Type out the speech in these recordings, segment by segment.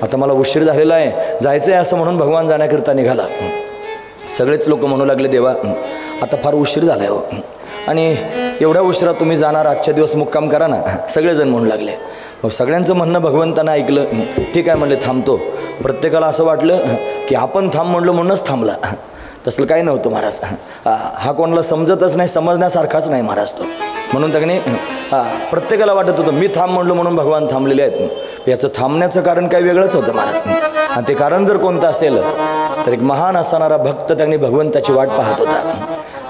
आता मला उशीर झालेला आहे, जायचं आहे असं म्हणून भगवान जाण्याकरिता निघाला. सगळेच लोक म्हणू लागले, देवा आता फार उशीर झाला आहे हो, आणि एवढ्या उशिरा तुम्ही जाणार, आजच्या दिवस मुक्काम करा ना. सगळेजण म्हणू लागले. मग सगळ्यांचं म्हणणं भगवंतानं ऐकलं. ठीक आहे म्हणले, थांबतो. प्रत्येकाला असं वाटलं की आपण थांब म्हणलो म्हणूनच थांबला. तसलं काही नव्हतं महाराज. हा कोणाला समजतच नाही, समजण्यासारखाच नाही महाराज तो. म्हणून त्याने प्रत्येकाला वाटत होतं मी थांब म्हणलो म्हणून भगवान थांबलेले आहेत. याचं थांबण्याचं कारण काही वेगळंच होतं महाराज. आणि ते कारण जर कोणतं असेल तर एक महान असणारा भक्त त्यांनी भगवंताची वाट पाहत होता.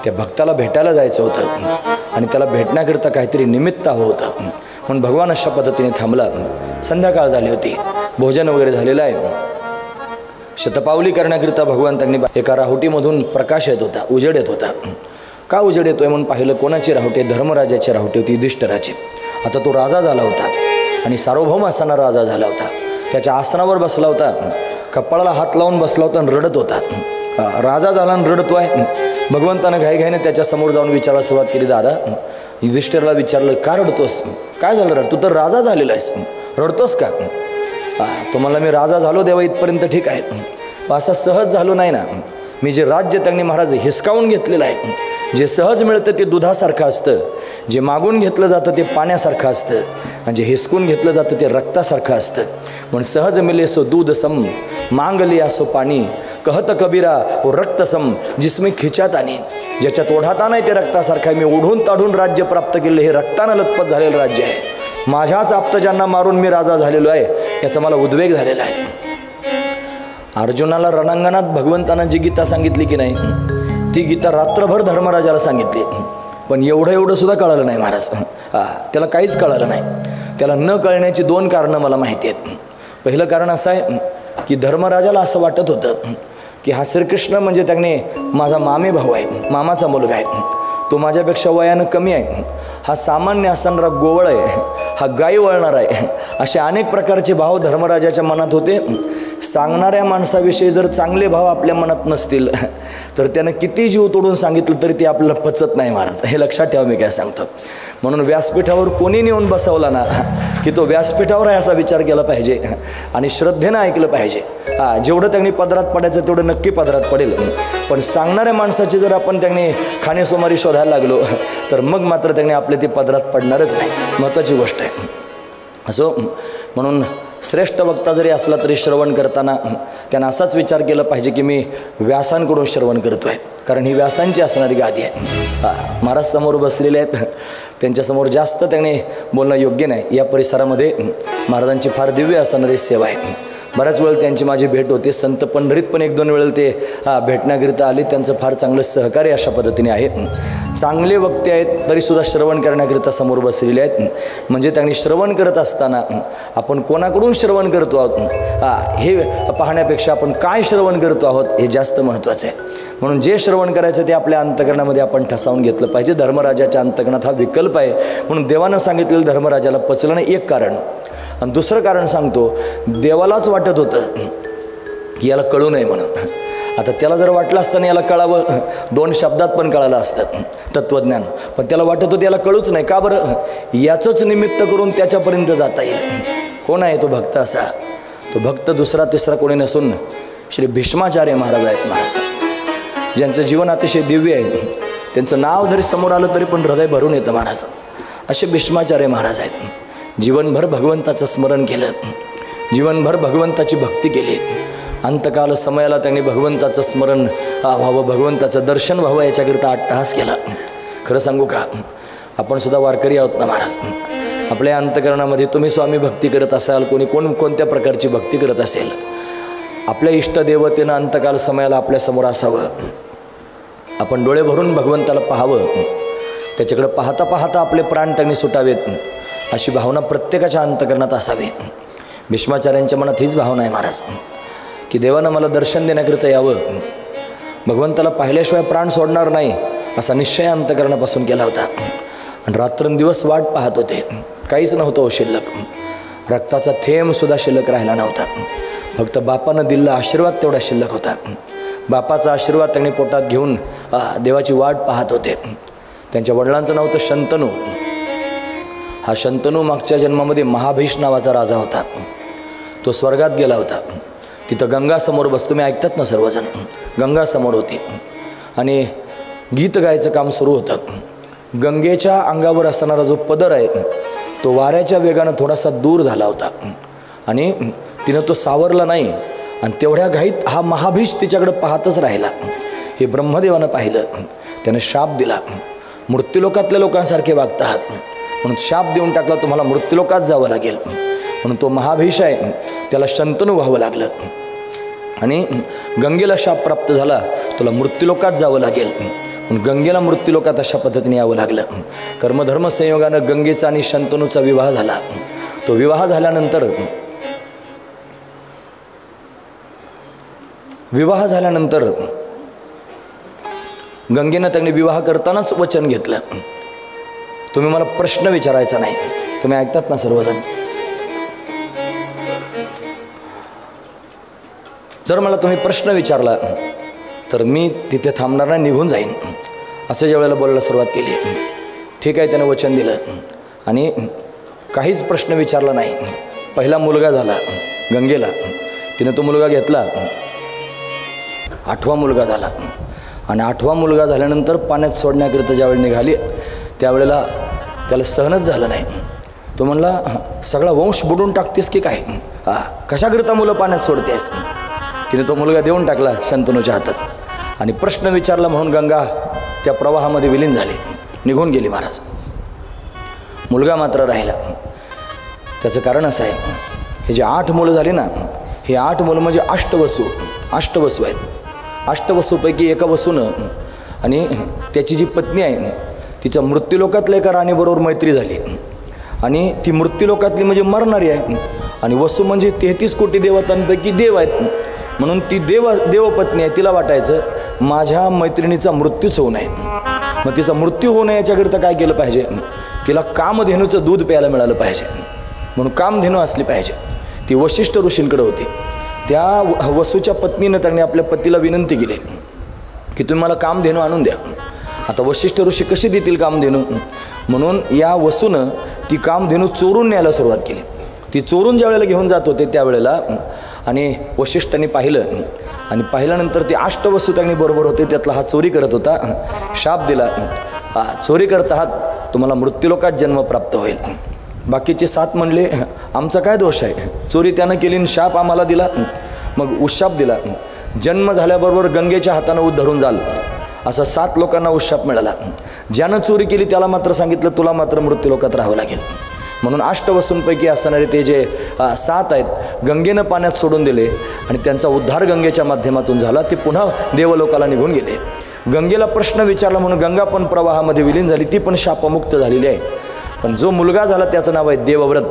त्या भक्ताला भेटायला जायचं होतं आणि त्याला भेटण्याकरिता काहीतरी निमित्त हवं होतं. म्हणून भगवान अशा पद्धतीने थांबला. संध्याकाळ झाली होती, भोजन वगैरे झालेलं आहे. शतपावली करण्याकरिता भगवान त्यांनी एका राहुटीमधून प्रकाश येत होता, उजेड येत होता. का उजेड येतोय म्हणून पाहिलं. कोणाची राहुटी? धर्मराजाची राहुटी होती, युधिष्ठिराची. आता तो राजा झाला होता आणि सार्वभौम असणारा राजा झाला होता. त्याच्या आसनावर बसला होता, कपाळाला हात लावून बसला होता आणि रडत होता. राजा झाला आणि रडतो आहे. भगवंतानं घाईघाईने त्याच्यासमोर जाऊन विचारायला सुरुवात केली. दादा, युधिष्ठिराला विचारलं, का रडतोस? काय झालं रड? तू तर राजा झालेला आहेस, रडतोस का? तुम्हाला मी राजा झालो देवा इथपर्यंत ठीक आहे, असं सहज झालो नाही ना. मी जे राज्य त्यांनी महाराज हिसकावून घेतलेलं आहे, जे सहज मिळतं ते दुधासारखं असतं, जे मागून घेतलं जातं ते पाण्यासारखं असतं, आणि जे हिसकून घेतलं जातं ते रक्तासारखं असतं. म्हणून सहज मिले सो दूध सम, मांग लिया सो पाणी, कहत कबीरा ओ रक्त सम, जिसमें खिचात आणि. ज्याच्यात ओढाता नाही ते रक्तासारखं आहे. मी ओढून ताढून राज्य प्राप्त केलं, हे रक्तानं लथपथ झालेलं राज्य आहे. माझ्याच आप्तजांना मारून मी राजा झालेलो आहे, याचा मला उद्वेग झालेला आहे. अर्जुनाला रणांगणात भगवंतानं जी गीता सांगितली की नाही, ती गीता रात्रभर धर्मराजाला सांगितली, पण एवढं सुद्धा कळालं नाही महाराज. त्याला काहीच कळालं नाही. त्याला न कळण्याची दोन कारणं मला माहिती आहेत. पहिलं कारण असं आहे की धर्मराजाला असं वाटत होतं की हा श्रीकृष्ण म्हणजे त्याने माझा मामे भाऊ आहे, मामाचा मुलगा आहे, तो माझ्यापेक्षा वयानं कमी आहे, हा सामान्य असणारा गोवळ आहे, हा गाई वळणार आहे. असे अनेक प्रकारचे भाव धर्मराजाच्या मनात होते. सांगणाऱ्या माणसाविषयी जर चांगले भाव आपल्या मनात नसतील तर त्यानं किती जीव तोडून सांगितलं तरी ते आपल्याला पचत नाही महाराज. हे लक्षात ठेवा मी काय सांगतो. म्हणून व्यासपीठावर कोणी नेऊन बसवला ना की तो व्यासपीठावर आहे असा विचार केला पाहिजे आणि श्रद्धेनं ऐकलं पाहिजे. जेवढं त्यांनी पदरात पडायचं तेवढं नक्की पदरात पडेल. पण सांगणाऱ्या माणसाची जर आपण त्यांनी खाणेसुमारी शोधायला लागलो तर मग मात्र त्यांनी आपले ते पदरात पडणारच नाही. महत्त्वाची गोष्ट आहे. असो, म्हणून श्रेष्ठ वक्ता जरी असला तरी श्रवण करताना त्यानं असाच विचार केला पाहिजे की मी व्यासांकडून श्रवण करतो आहे, कारण ही व्यासांची असणारी गादी आहे. महाराज समोर बसलेले आहेत, त्यांच्यासमोर जास्त त्याने बोलणं योग्य नाही. या परिसरामध्ये महाराजांची फार दिव्य असणारी सेवा आहे. बऱ्याच वेळ त्यांची माझी भेट होते. संत पंढरीत पण 1-2 वेळेला ते भेटण्याकरिता आले. त्यांचं फार चांगलं सहकार्य अशा पद्धतीने आहे. चांगले वक्ते आहेत तरीसुद्धा श्रवण करण्याकरिता समोर बसलेले आहेत. म्हणजे त्यांनी श्रवण करत असताना आपण कोणाकडून श्रवण करतो आहोत हे पाहण्यापेक्षा आपण काय श्रवण करतो आहोत हे जास्त महत्त्वाचं आहे. म्हणून जे श्रवण करायचं ते आपल्या अंतकरणामध्ये आपण ठसावून घेतलं पाहिजे. धर्मराजाच्या अंतकरणात हा विकल्प आहे. म्हणून देवानं सांगितलेलं धर्मराजाला पचलं नाही, एक कारण. आणि दुसरं कारण सांगतो, देवालाच वाटत होतं की याला कळू नये म्हणून. आता त्याला जर वाटलं असतं ना याला कळावं, 2 शब्दात पण कळालं असतं तत्त्वज्ञान, पण त्याला वाटत होतं याला कळूच नाही. का बरं? याचंच निमित्त करून त्याच्यापर्यंत जाता येईल. कोण आहे तो भक्त? असा तो भक्त दुसरा तिसरा कोणी नसून श्री भीष्माचार्य महाराज आहेत. महाराज ज्यांचं जीवन अतिशय दिव्य आहे. त्यांचं नाव जरी समोर आलं तरी पण हृदय भरून येतं महाराज. असे भीष्माचार्य महाराज आहेत. जीवनभर भगवंताचं स्मरण केलं, जीवनभर भगवंताची भक्ती केली. अंतकाल समयाला त्यांनी भगवंताचं स्मरण व्हावं, भगवंताचं दर्शन व्हावं याच्याकरिता अट्टहास केला. खरं सांगू का, आपण सुद्धा वारकरी आहोत ना महाराज. आपल्या अंतकरणामध्ये तुम्ही स्वामी भक्ती करत असाल, कोणत्या प्रकारची भक्ती करत असेल, आपल्या इष्टदेवतेनं अंतकाल समयाला आपल्यासमोर असावं. आपण डोळे भरून भगवंताला पाहावं. त्याच्याकडे पाहता पाहता आपले प्राण त्यांनी सुटावेत अशी भावना प्रत्येकाच्या अंतकरणात असावी. भीष्माचार्यांच्या मनात हीच भावना आहे महाराज की देवानं मला दर्शन देण्याकरिता यावं, भगवंताला पाहिल्याशिवाय प्राण सोडणार नाही असा निश्चय अंतकरणापासून केला होता. आणि रात्रंदिवस वाट पाहत होते. काहीच नव्हतं शिल्लक, रक्ताचा थेंबसुद्धा शिल्लक राहिला नव्हता. फक्त बापानं दिलेला आशीर्वाद तेवढा शिल्लक होता. बापाचा आशीर्वाद त्यांनी पोटात घेऊन देवाची वाट पाहत होते. त्यांच्या वडिलांचं नाव होतं शंतनू. हा शंतनू मागच्या जन्मामध्ये महाभीष नावाचा राजा होता. तो स्वर्गात गेला होता. तिथं गंगा समोर बस, तुम्ही ऐकतात ना सर्वजण, गंगा समोर होती आणि गीत गायचं काम सुरू होतं. गंगेच्या अंगावर असणारा जो पदर आहे तो वाऱ्याच्या वेगानं थोडासा दूर झाला होता आणि तिनं तो सावरला नाही आणि तेवढ्या घाईत हा महाभीष तिच्याकडे पाहतच राहिला. हे ब्रह्मदेवानं पाहिलं, त्यानं शाप दिला, मृत्यूलोकातल्या लोकांसारखे वागत आहात म्हणून शाप देऊन टाकला, तुम्हाला मृत्यूलोकात जावं लागेल. म्हणून तो महाभीष आहे त्याला शंतनू व्हावं लागलं आणि गंगेला शाप प्राप्त झाला, तुला मृत्यूलोकात जावं लागेल. पण गंगेला मृत्यूलोकात अशा पद्धतीने यावं लागलं. कर्मधर्म संयोगानं गंगेचा आणि शंतनूचा विवाह झाला. तो विवाह झाल्यानंतर गंगेनं त्यांनी विवाह करतानाच वचन घेतलं, तुम्ही मला प्रश्न विचारायचा नाही. तुम्ही ऐकतात ना सर्वजण, जर मला तुम्ही प्रश्न विचारला तर मी तिथे थांबणार नाही, निघून जाईन, असं ज्या वेळेला बोलायला सुरुवात केली. ठीक आहे, त्यानं वचन दिलं आणि काहीच प्रश्न विचारला नाही. पहिला मुलगा झाला गंगेला, तिनं तो मुलगा घेतला. 8वा मुलगा झाला आणि 8वा मुलगा झाल्यानंतर पाण्यात सोडण्याकरिता ज्यावेळी निघाली त्यावेळेला त्याला सहनच झालं नाही. तो म्हणला, सगळा वंश बुडून टाकतेस की काय, कशाकरिता मुलं पाण्यात सोडतेस. तिने तो मुलगा देऊन टाकला शंतनूच्या हातात आणि प्रश्न विचारला म्हणून गंगा त्या प्रवाहामध्ये विलीन झाली, निघून गेली महाराज. मुलगा मात्र राहिला. त्याचं कारण असं आहे, हे जे 8 मुलं झाली ना, हे 8 मुलं म्हणजे अष्टवसू आहेत. अष्टवसूपैकी एका वसूनं आणि त्याची जी पत्नी आहे तिच्या मृत्यूलोकातल्या एका राणीबरोबर मैत्री झाली आणि ती मृत्यूलोकातली म्हणजे मरणारी आहे आणि वसू म्हणजे 33 कोटी देवतांपैकी देव आहेत. म्हणून ती देवपत्नी आहे. तिला वाटायचं माझ्या मैत्रिणीचा मृत्यूच होऊ नये. मग तिचा मृत्यू होऊ नये याच्याकरिता काय केलं पाहिजे, तिला कामधेनूचं दूध प्यायला मिळालं पाहिजे. म्हणून कामधेनू असली पाहिजे. ती वशिष्ठ ऋषींकडे होती. त्या वसूच्या पत्नीनं त्यांनी आपल्या पतीला विनंती केली की तुम्ही मला कामधेनू आणून द्या. आता वशिष्ठ ऋषी कशी देतील कामधेनू, म्हणून या वसूनं ती कामधेनू चोरून न्यायला सुरुवात केली. ती चोरून ज्या वेळेला घेऊन जात होते त्यावेळेला आणि वशिष्ठांनी पाहिलं आणि पाहिल्यानंतर ते अष्टवसू त्यांनी बरोबर होते, त्यातला हा चोरी करत होता. शाप दिला, चोरी करत आहात, तुम्हाला मृत्यूलोकात जन्म प्राप्त होईल. बाकीचे 7 म्हणले आमचा काय दोष आहे, चोरी त्यानं केली आणि शाप आम्हाला दिला. मग उशाप दिला, जन्म झाल्याबरोबर गंगेच्या हातानं उद धरून जाल, असा 7 लोकांना उशाप मिळाला. ज्यानं चोरी केली त्याला मात्र सांगितलं तुला मात्र मृत्यूलोकात राहावं लागेल. म्हणून अष्टवसूंपैकी असणारे ते जे 7 आहेत गंगेनं पाण्यात सोडून दिले आणि त्यांचा उद्धार गंगेच्या माध्यमातून झाला. ते पुन्हा देवलोकाला निघून गेले. गंगेला प्रश्न विचारला म्हणून गंगा पण प्रवाहामध्ये विलीन झाली, ती पण शापमुक्त झालेली आहे. पण जो मुलगा झाला त्याचं नाव आहे देवव्रत.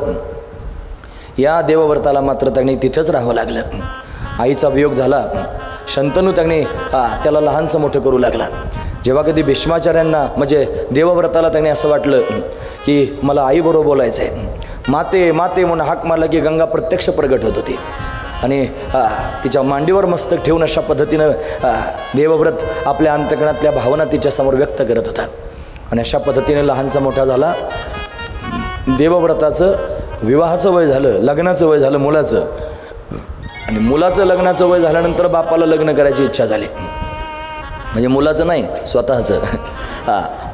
या देवव्रताला मात्र त्यांनी तिथंच राहावं लागलं. आईचा वियोग झाला. शंतनू त्यांनी त्याला लहानचं मोठं करू लागला. जेव्हा कधी भीष्माचार्यांना म्हणजे देवव्रताला त्यांनी असं वाटलं की मला आईबरोबर बोलायचं आहे, माते माते म्हणून हाक मारला की गंगा प्रत्यक्ष प्रगट होत होती आणि तिच्या मांडीवर मस्तक ठेवून अशा पद्धतीनं देवव्रत आपल्या अंतकरणातल्या भावना तिच्यासमोर व्यक्त करत होता. आणि अशा पद्धतीने लहानचा मोठा झाला. देवव्रताचं विवाहाचं वय झालं, लग्नाचं वय झालं मुलाचं, आणि मुलाचं लग्नाचं वय झाल्यानंतर बापाला लग्न करायची इच्छा झाली. म्हणजे मुलाचं नाही, स्वतःचं.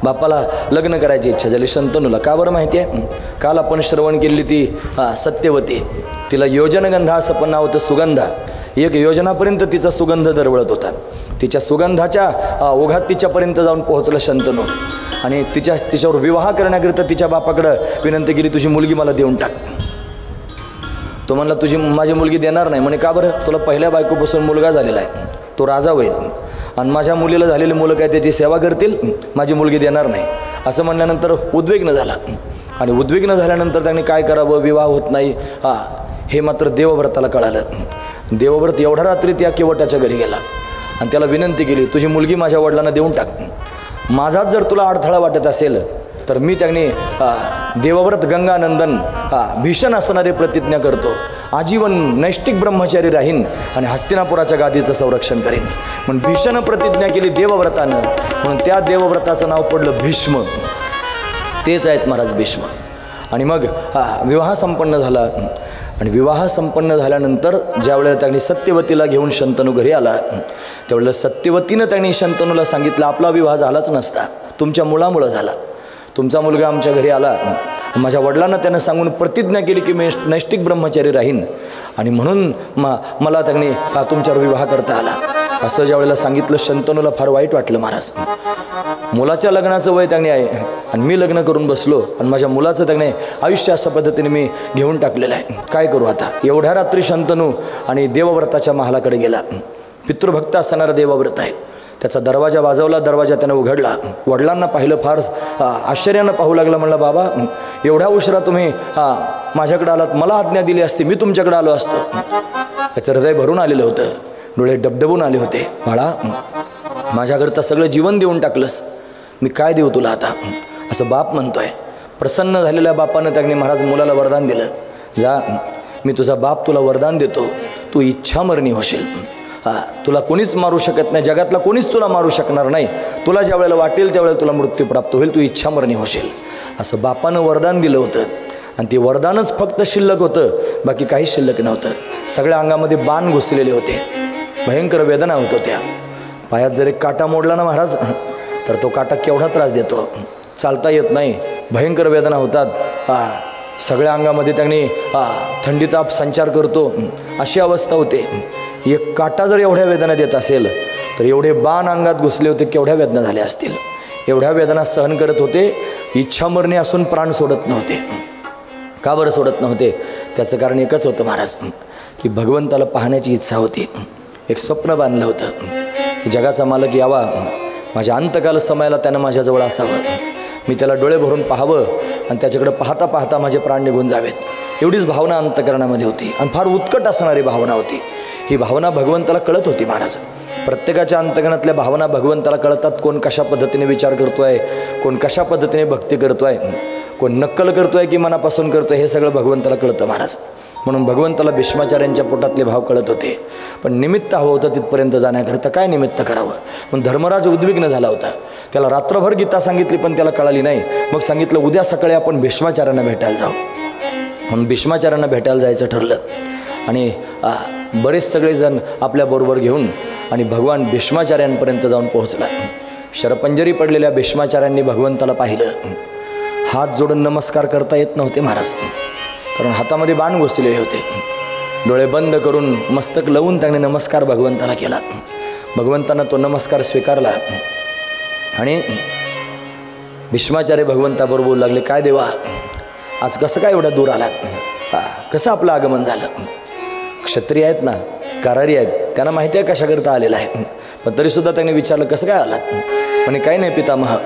बापाला लग्न करायची इच्छा झाली शंतनूला. का बरं माहिती आहे, काल आपण श्रवण केलेली ती सत्यवती, तिला योजनगंधा असं पण नाव होतं, सुगंधा. 1 योजनापर्यंत तिचा सुगंध दरवळत होता. तिच्या सुगंधाच्या ओघात तिच्यापर्यंत जाऊन पोहोचलं शंतनू आणि तिच्यावर विवाह करण्याकरिता तिच्या बापाकडं विनंती केली, तुझी मुलगी मला देऊन टाक. तो म्हणला माझी मुलगी देणार नाही. म्हणे का बरं, तुला पहिल्या बायकोपासून मुलगा झालेला आहे, तो राजा होईल आणि माझ्या मुलीला झालेली मुलं काय त्याची सेवा करतील, माझी मुलगी देणार नाही असं म्हणल्यानंतर उद्विग्न झाला. आणि उद्विग्न झाल्यानंतर त्यांनी काय करावं, विवाह होत नाही हे मात्र देवव्रताला कळालं. देवव्रत एवढ्या रात्री त्या केवटाच्या घरी गेला आणि त्याला विनंती केली, तुझी मुलगी माझ्या वडिलांना देऊन टाक. माझाच जर तुला अडथळा वाटत असेल तर मी त्यांनी देवव्रत गंगानंदन भीषण असणारी प्रतिज्ञा करतो, आजीवन नैष्टिक ब्रह्मचारी राहीन आणि हस्तिनापुराच्या गादीचं संरक्षण करेन. म्हणून भीषण प्रतिज्ञा केली देवव्रतानं. म्हणून त्या देवव्रताचं नाव पडलं भीष्म. तेच आहेत महाराज भीष्म. आणि मग विवाह संपन्न झाला. आणि विवाह संपन्न झाल्यानंतर ज्या वेळेला त्यांनी सत्यवतीला घेऊन शंतनू घरी आला, त्यावेळेला सत्यवतीनं त्यांनी शंतनूला सांगितलं, आपला विवाह झालाच नसता, तुमच्या मुलामुळं झाला. तुमचा मुलगा आमच्या घरी आला, माझ्या वडिलांना त्यानं सांगून प्रतिज्ञा केली की मी नैष्टिक ब्रह्मचारी राहीन, आणि म्हणून मला त्यांनी तुमच्यावर विवाह करता आला. असं ज्या वेळेला सांगितलं, शंतनूला फार वाईट वाटलं. महाराज, मुलाच्या लग्नाचं वय त्यांनी आहे आणि मी लग्न करून बसलो आणि माझ्या मुलाचं त्याने आयुष्य अशा पद्धतीने मी घेऊन टाकलेलं आहे, काय करू आता. एवढ्या रात्री शंतनू आणि देवव्रताच्या महालाकडे गेला. पितृभक्त असणारा देवव्रत आहे. त्याचा दरवाजा वाजवला, दरवाजा त्यानं उघडला. वडिलांना पाहिलं, फार आश्चर्यानं पाहू लागलं. म्हणलं, बाबा एवढ्या उशिरा तुम्ही माझ्याकडे आलात, मला आज्ञा दिली असती मी तुमच्याकडे आलो असतो. त्याचं हृदय भरून आलेलं होतं, डोळे डबडबून आले होते. बाळा, माझ्याकरता सगळं जीवन देऊन टाकलंस, मी काय देऊ तुला आता, असं बाप म्हणतोय. प्रसन्न झालेल्या बापानं त्याने महाराज मुलाला वरदान दिलं, जा मी तुझा बाप तुला वरदान देतो, तू इच्छामरणी होशील. तुला कोणीच मारू शकत नाही, जगातला कोणीच तुला मारू शकणार नाही. तुला ज्या वेळेला वाटेल त्यावेळेला तुला मृत्यू प्राप्त होईल, तू इच्छामरणी होशील, असं बापानं वरदान दिलं होतं. आणि ते वरदानच फक्त शिल्लक होतं, बाकी काही शिल्लक नव्हतं. सगळ्या अंगामध्ये बाण घुसलेले होते, भयंकर वेदना होत होत्या. पायात जर एक काटा मोडला ना महाराज, तर तो काटा केवढा त्रास देतो, चालता येत नाही, भयंकर वेदना होतात. सगळ्या अंगामध्ये त्यांनी थंडी ताप संचार करतो, अशी अवस्था होते. एक काटा जर एवढ्या वेदना देत असेल तर एवढे बाण अंगात घुसले होते, केवढ्या वेदना झाल्या असतील. एवढ्या वेदना सहन करत होते. इच्छामरणी असून प्राण सोडत नव्हते. का बरं सोडत नव्हते? त्याचं कारण एकच होतं महाराज, की भगवंताला पाहण्याची इच्छा होती. एक स्वप्न बांधलं होतं की जगाचा मालक यावा, माझ्या अंतकाल समयाला त्यानं माझ्याजवळ असावं, मी त्याला डोळे भरून पाहावं आणि त्याच्याकडे पाहता पाहता माझे प्राण निघून जावेत. एवढीच भावना अंतकरणामध्ये होती आणि फार उत्कट असणारी भावना होती. ही भावना भगवंताला कळत होती महाराज. प्रत्येकाच्या अंतकरणातल्या भावना भगवंताला कळतात. कोण कशा पद्धतीने विचार करतो आहे, कोण कशा पद्धतीने भक्ती करतो आहे, कोण नक्कल करतो आहे की मनापासून करतो आहे, हे सगळं भगवंताला कळतं महाराज. म्हणून भगवंताला भीष्माचार्यांच्या पोटातले भाव कळत होते. पण निमित्त हवं होतं तिथपर्यंत जाण्याकरता. काय निमित्त करावं? पण धर्मराज उद्विग्न झाला होता. त्याला रात्रभर गीता सांगितली पण त्याला कळाली नाही. मग सांगितलं, उद्या सकाळी आपण भीष्माचार्यांना भेटायला जाऊ. म्हणून भीष्माचार्यांना भेटायला जायचं ठरलं. आणि बरेच सगळेजण आपल्याबरोबर घेऊन आणि भगवान भीष्माचार्यांपर्यंत जाऊन पोहोचला. शरपंजरी पडलेल्या भीष्माचार्यांनी भगवंताला पाहिलं. हात जोडून नमस्कार करता येत नव्हते महाराज, कारण हातामध्ये बाण घुसलेले होते. डोळे बंद करून मस्तक लावून त्याने नमस्कार भगवंताला केला. भगवंतानं तो नमस्कार स्वीकारला आणि भीष्माचार्य भगवंताबरोबर बोलू लागले, काय देवा, आज कसं काय एवढ्या दूर आलात? कसं आपलं आगमन झालं? क्षत्रिय आहेत ना, करारी आहेत, त्यांना माहिती आहे कशाकरता आलेला आहे. पण तरीसुद्धा त्यांनी विचारलं, कसं काय आलात? म्हणे, काही नाही पितामह,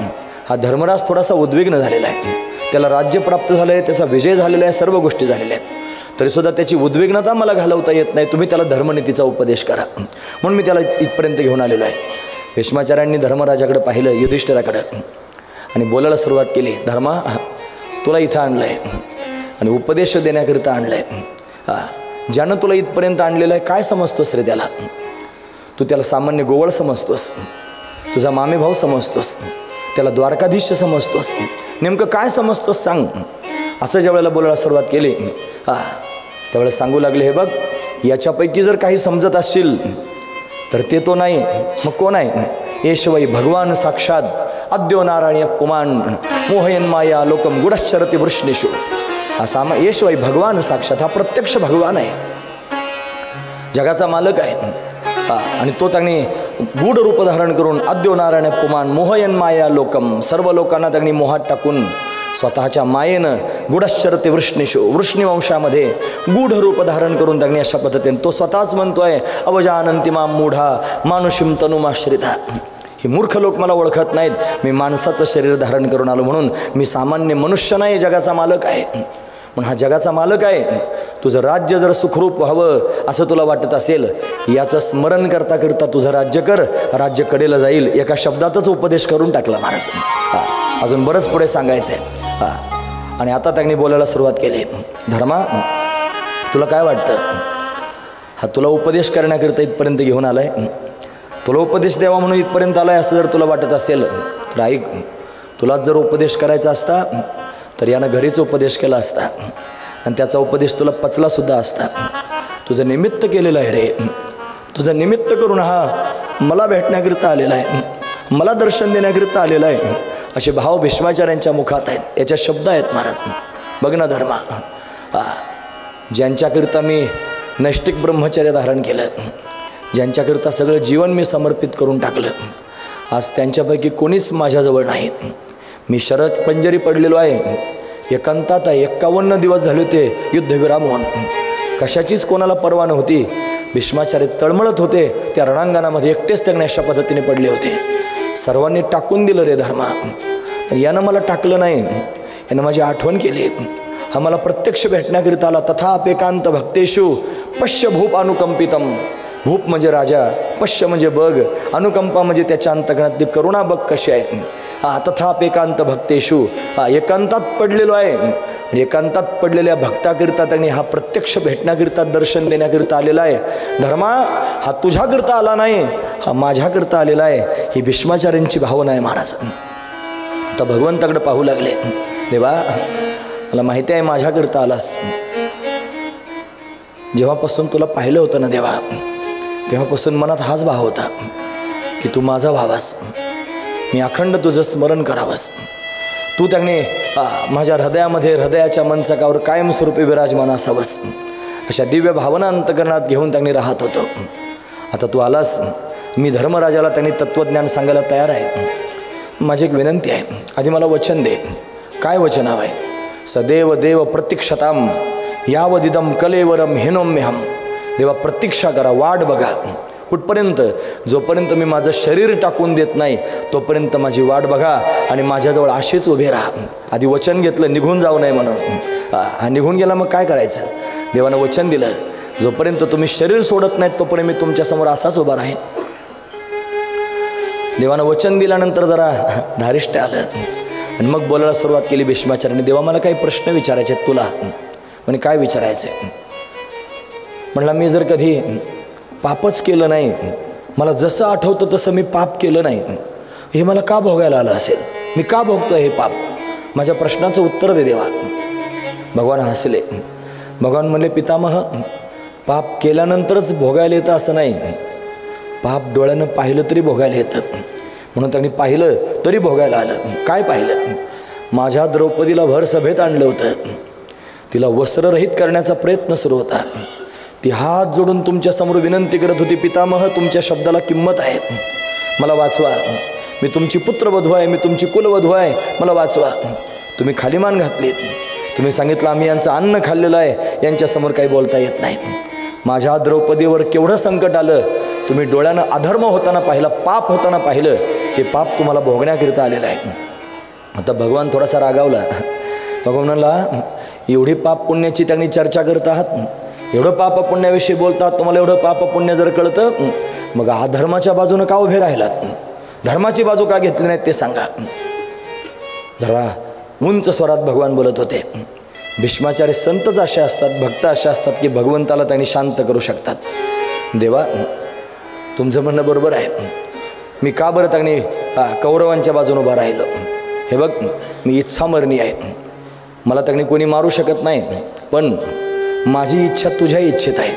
हा धर्मराज थोडासा उद्विग्न झालेला आहे. त्याला राज्य प्राप्त झालं आहे, त्याचा विजय झालेला आहे, सर्व गोष्टी झालेल्या आहेत, तरीसुद्धा त्याची उद्विग्नता मला घालवता येत नाही. तुम्ही त्याला धर्मनीतीचा उपदेश करा, म्हणून मी त्याला इथपर्यंत घेऊन आलेलो आहे. भीष्माचार्यांनी धर्मराजाकडे पाहिलं, युधिष्ठिराकडं, आणि बोलायला सुरुवात केली. धर्मा, तुला इथं आणलं आहे आणि उपदेश देण्याकरिता आणलं आहे. ज्यानं तुला इथपर्यंत आणलेलं आहे, काय समजतोस रे त्याला? तू त्याला सामान्य गोवळ समजतोस, तुझा मामे भाऊ समजतोस, त्याला द्वारकाधीश समजतोस, नेमकं काय समजतोस सांग? असं ज्या वेळेला बोलायला सुरुवात केली, त्यावेळेला सांगू लागले, हे बघ, याच्यापैकी जर काही समजत असशील तर ते तो नाही, मग कोण आहे? येशवै भगवान साक्षात अद्यो नारायण पुमान मोहयन माया लोकम गुडश्चरती वृष्णेशु. असा येशवै भगवान साक्षात, हा प्रत्यक्ष भगवान आहे, जगाचा मालक आहे. आणि तो त्यांनी गूढ रूप धारण करून अद्यो नारायण पुमान मोहयन माया लोकम, सर्व लोकांना त्यांनी मोहात टाकून स्वतःच्या मायेनं गुडश्चरते वृष्णीशु, वृष्णीवंशामध्ये गूढ रूप धारण करून त्यांनी अशा पद्धतीने तो स्वतःच म्हणतोय, अवजानंती माम मूढा मानुषीम तनुमाश्रिता. ही मूर्ख लोक मला ओळखत नाहीत, मी माणसाचं शरीर धारण करून आलो, म्हणून मी सामान्य मनुष्य नाही, जगाचा मालक आहे. म्हणून हा जगाचा मालक आहे. तुझं राज्य जर सुखरूप व्हावं असं तुला वाटत असेल, याचं स्मरण करता करता तुझं राज्य कर, राज्य कडेला जाईल. एका शब्दातच उपदेश करून टाकला महाराज. अजून बरंच पुढे सांगायचं आहे. आणि आता त्यांनी बोलायला सुरुवात केली, धर्मा, तुला काय वाटतं? हा तुला उपदेश करण्याकरिता इथपर्यंत घेऊन आलाय, तुला उपदेश द्यावा म्हणून इथपर्यंत आलाय असं जर तुला वाटत असेल तर ऐक, तुलाच जर उपदेश करायचा असता तर यानं घरीच उपदेश केला असता. आणि त्याचा उपदेश तुला पचला सुद्धा असता. तुझं निमित्त केलेलं आहे रे. तुझं निमित्त करून हा मला भेटण्याकरिता आलेला आहे, मला दर्शन देण्याकरिता आलेला आहे, असे भाव भीष्माचार्यांच्या मुखात आहेत. याच्या शब्द आहेत महाराज. बघ ना धर्मा, ज्यांच्याकरिता मी नैष्टिक ब्रह्मचर्य धारण केलं, ज्यांच्याकरिता सगळं जीवन मी समर्पित करून टाकलं, आज त्यांच्यापैकी कोणीच माझ्याजवळ नाही. मी शरद पंजरी पडलेलो आहे, एकांतात आहे. 51 दिवस झाले होते युद्धविराम होऊन. कशाचीच कोणाला पर्वा नव्हती. भीष्माचार्य तळमळत होते त्या रणांगणामध्ये, एकटेच त्यांनी अशा पद्धतीने पडले होते. सर्वांनी टाकून दिलं रे धर्मा. यानं मला टाकलं नाही, यानं माझी आठवण केली. हा मला प्रत्यक्ष भेटण्याकरिता आला. तथापेकांत भक्तेषु पश्य भूप अनुकंपितम. भूप म्हणजे राजा, पश्य म्हणजे बघ, अनुकंपा म्हणजे त्याच्या अंतकरणातली करुणा बघ कशी आहे. तथापेकांत भक्तेषु, एकांतात पडलेलो आहे. एकांतात पडलेल्या भक्ताकरिता त्यांनी हा प्रत्यक्ष भेटण्याकरिता दर्शन देण्याकरिता आलेला आहे. धर्मा, हा तुझ्याकरिता आला नाही, हा माझ्याकरिता आलेला आहे. ही भीष्माचार्यांची भावना आहे महाराज. आता भगवंताकडे पाहू लागले. देवा, मला माहिती आहे माझ्याकरिता आलास. जेव्हापासून तुला पाहिलं होतं ना देवा, तेव्हापासून मनात हाच भाव होता की तू माझा व्हावास, मी अखंड तुझं स्मरण करावंस. तू त्याने माझ्या हृदयामध्ये, हृदयाच्या मनचकावर कायमस्वरूपी विराजमान असावंस, अशा दिव्य भावना अंतकरणात घेऊन त्यांनी राहत होतो. आता तू आलास. मी धर्मराजाला त्यांनी तत्त्वज्ञान सांगायला तयार आहे. माझी एक विनंती आहे, आधी मला वचन दे. काय वचन हवं आहे? सदैव देव प्रतीक्षताम यावदिदम कलेवरम हिनोम्यहम. देवा, प्रतीक्षा करा, वाट बघा. कुठपर्यंत? जोपर्यंत मी माझं शरीर टाकून देत नाही तोपर्यंत माझी वाट बघा आणि माझ्याजवळ असेच उभे राहा. आधी वचन घेतलं, निघून जाऊ नये म्हणून. हा निघून गेला, मग काय करायचं? देवानं वचन दिलं, जोपर्यंत तुम्ही शरीर सोडत नाहीत तोपर्यंत मी तुमच्यासमोर असाच उभा राहीन. देवानं वचन दिल्यानंतर जरा धारिष्ट आलं आणि मग बोलायला सुरुवात केली भीष्माचार्यांनी. देवा, मला काही प्रश्न विचारायचे आहेत तुला. म्हणे काय विचारायचं आहे? म्हणला, मी जर कधी पापच केलं नाही, मला जसं आठवतं तसं मी पाप केलं नाही, हे मला का भोगायला आलं असेल? मी का भोगतो हे पाप? माझ्या प्रश्नाचं उत्तर दे देवा. भगवान हसले. भगवान म्हणले, पितामह, पाप केल्यानंतरच भोगायला येतं असं नाही. पाप डोळ्यानं पाहिलं तरी भोगायला येतं. म्हणून त्यांनी पाहिलं तरी भोगायला आलं. काय पाहिलं? माझ्या द्रौपदीला भर सभेत आणलं होतं. तिला वस्त्ररहित करण्याचा प्रयत्न सुरू होता. ती हात जोडून तुमच्यासमोर विनंती करत होती, पितामह, तुमच्या शब्दाला किंमत आहे, मला वाचवा. मी तुमची पुत्रवधू आहे, मी तुमची कुलवधू आहे, मला वाचवा. तुम्ही खालीमान घातलीत. तुम्ही सांगितलं, आम्ही यांचं अन्न खाल्लेलं आहे, यांच्यासमोर काही बोलता येत नाही. माझ्या द्रौपदीवर केवढं संकट आलं. तुम्ही डोळ्यानं अधर्म होताना पाहिलं, पाप होताना पाहिलं. ते पाप तुम्हाला भोगण्याकरिता आलेलं आहे. आता भगवान थोडासा रागावला. भगवानाला, एवढी पाप पुण्याची त्यांनी चर्चा करत आहात, एवढं पाप पुण्याविषयी बोलतात, तुम्हाला एवढं पाप पुण्य जर कळतं, मग अधर्माच्या बाजूनं का उभे राहिलात? धर्माची बाजू का घेतली नाहीत ते सांगा. जरा उंच स्वरात भगवान बोलत होते. भीष्माचार्य संतच असे असतात, भक्त असे असतात की भगवंताला त्यांनी शांत करू शकतात. देवा, तुमचं म्हणणं बरोबर आहे. मी का बरं त्यांनी कौरवांच्या बाजूने उभा राहिलो? हे बघ, मी इच्छामरणी आहे. मला त्यांनी कोणी मारू शकत नाही, पण माझी इच्छा तुझ्या इच्छित आहे.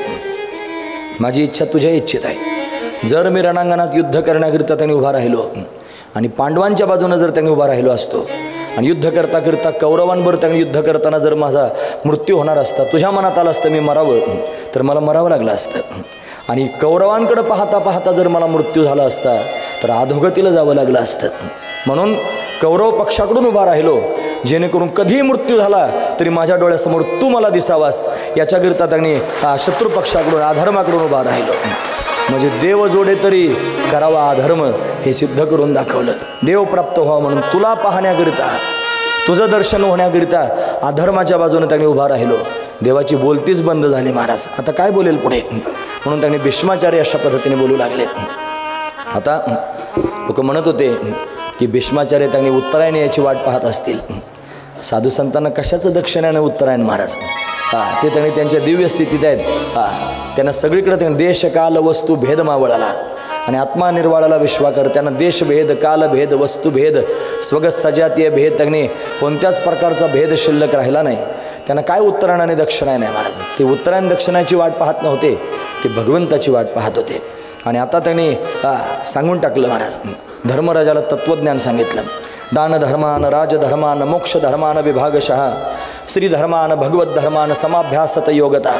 माझी इच्छा तुझ्या इच्छित आहे. जर मी रणांगणात युद्ध करण्याकरिता त्यांनी उभा राहिलो आणि पांडवांच्या बाजूने जर त्यांनी उभा राहिलो असतो आणि युद्ध करता करता कौरवांबरोबर त्यांनी युद्ध करताना जर माझा मृत्यू होणार असता, तुझ्या मनात आलं असतं मी मरावं, तर मला मरावं लागलं असतं. आणि कौरवांकडे पाहता पाहता जर मला मृत्यू झाला असता तर अधोगतीला जावं लागलं असतं. म्हणून कौरव पक्षाकडून उभा राहिलो, जेणेकरून कधी मृत्यू झाला तरी माझ्या डोळ्यासमोर तू मला दिसावास, याच्याकरिता त्यांनी शत्रू पक्षाकडून, अधर्माकडून उभा राहिलो. म्हणजे देव जोडे तरी करावा अधर्म, हे सिद्ध करून दाखवलं. देव प्राप्त व्हावं म्हणून तुला पाहण्याकरिता, तुझं दर्शन होण्याकरिता अधर्माच्या बाजूने त्यांनी उभा राहिलो. देवाची बोलतीच बंद झाली महाराज. आता काय बोलेल पुढे? म्हणून त्यांनी भीष्माचार्य अशा पद्धतीने बोलू लागले. आता लोक म्हणत होते की भीष्माचार्य त्यांनी उत्तरायण याची वाट पाहत असतील. साधू संतांना कशाचं दक्षिणाने उत्तरायण महाराज? ते त्यांनी त्यांच्या दिव्य स्थितीत आहेत. त्यांना सगळीकडे त्यांना देश काल वस्तू भेद मावळाला आणि आत्मा निर्वाळाला विश्वाकर. त्यांना देशभेद, कालभेद, वस्तुभेद, स्वगत सजातीय भेद, त्यांनी कोणत्याच प्रकारचा भेद शिल्लक राहिला नाही. त्यांना काय उत्तरायण आणि दक्षिणायन आहे महाराज? ते उत्तरायण दक्षिणाची वाट पाहत नव्हते, ते भगवंताची वाट पाहत होते. आणि आता त्यांनी सांगून टाकलं महाराज, धर्मराजाला तत्त्वज्ञान सांगितलं. दान धर्मान राजधर्मान मोक्ष धर्मान विभागशः श्रीधर्मान भगवत धर्मान समाभ्यासत योगता.